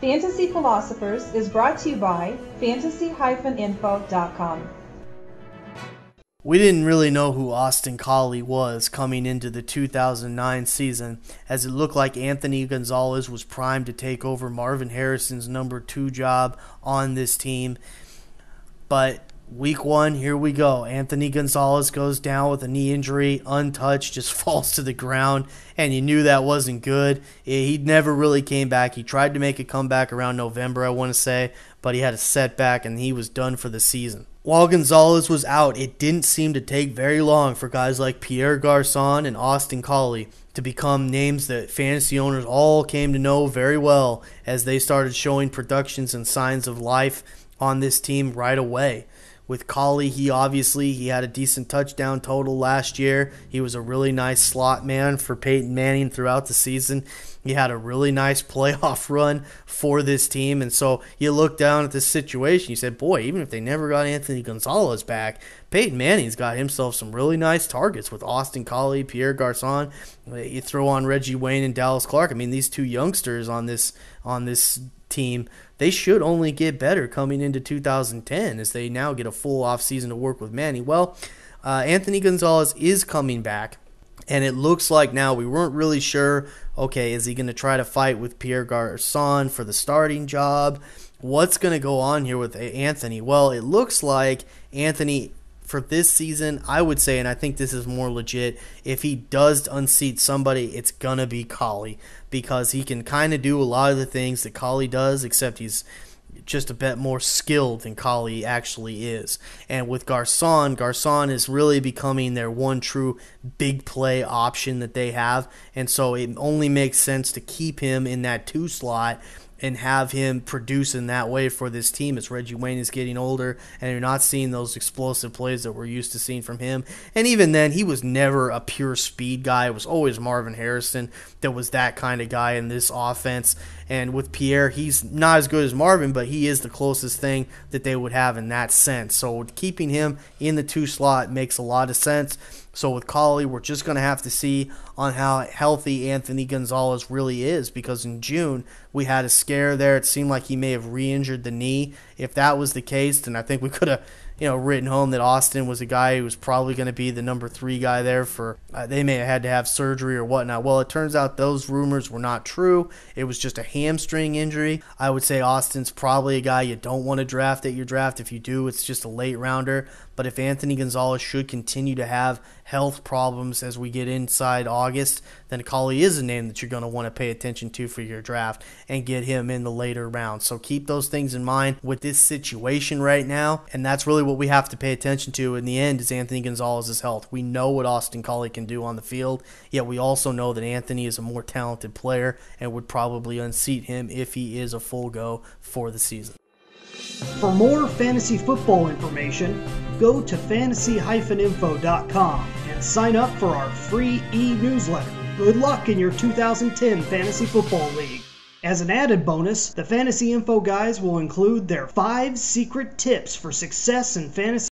Fantasy Philosophers is brought to you by fantasy-info.com. We didn't really know who Austin Collie was coming into the 2009 season, as it looked like Anthony Gonzalez was primed to take over Marvin Harrison's number 2 job on this team. But week 1, here we go. Anthony Gonzalez goes down with a knee injury, untouched, just falls to the ground, and you knew that wasn't good. He never really came back. He tried to make a comeback around November, I want to say, but he had a setback and he was done for the season. While Gonzalez was out, it didn't seem to take very long for guys like Pierre Garçon and Austin Collie to become names that fantasy owners all came to know very well as they started showing productions and signs of life on this team right away. With Collie, he had a decent touchdown total last year. He was a really nice slot man for Peyton Manning throughout the season. He had a really nice playoff run for this team. And so you look down at this situation, you said, boy, even if they never got Anthony Gonzalez back, Peyton Manning's got himself some really nice targets with Austin Collie, Pierre Garçon. You throw on Reggie Wayne and Dallas Clark. I mean, these two youngsters on this team, they should only get better coming into 2010 as they now get a full offseason to work with Manning. Well, Anthony Gonzalez is coming back, and it looks like now we weren't really sure, okay, is he going to try to fight with Pierre Garçon for the starting job? What's going to go on here with Anthony? Well, it looks like Anthony, for this season, I would say, and I think this is more legit, if he does unseat somebody, it's going to be Collie, because he can kind of do a lot of the things that Collie does, except he's just a bit more skilled than Collie actually is. And with Garçon is really becoming their one true big play option that they have, and so it only makes sense to keep him in that 2 slot and have him produce in that way for this team as Reggie Wayne is getting older and you're not seeing those explosive plays that we're used to seeing from him. And even then, he was never a pure speed guy. It was always Marvin Harrison that was that kind of guy in this offense. And with Pierre, he's not as good as Marvin, but he is the closest thing that they would have in that sense. So keeping him in the 2 slot makes a lot of sense. So with Collie, we're just going to have to see on how healthy Anthony Gonzalez really is, because in June we had a scare there. It seemed like he may have re-injured the knee. If that was the case, then I think we could have written home that Austin was a guy who was probably going to be the number 3 guy there for they may have had to have surgery or whatnot. Well, it turns out those rumors were not true. It was just a hamstring injury. I would say Austin's probably a guy you don't want to draft at your draft. If you do, it's just a late rounder. But if Anthony Gonzalez should continue to have health problems as we get inside August, then Collie is a name that you're going to want to pay attention to for your draft and get him in the later rounds. So keep those things in mind with this situation right now, and that's really what we have to pay attention to in the end is Anthony Gonzalez's health. We know what Austin Collie can do on the field, yet we also know that Anthony is a more talented player and would probably unseat him if he is a full go for the season. For more fantasy football information, go to fantasy-info.com and sign up for our free e-newsletter. Good luck in your 2010 Fantasy Football League. As an added bonus, the Fantasy Info guys will include their 5 secret tips for success in fantasy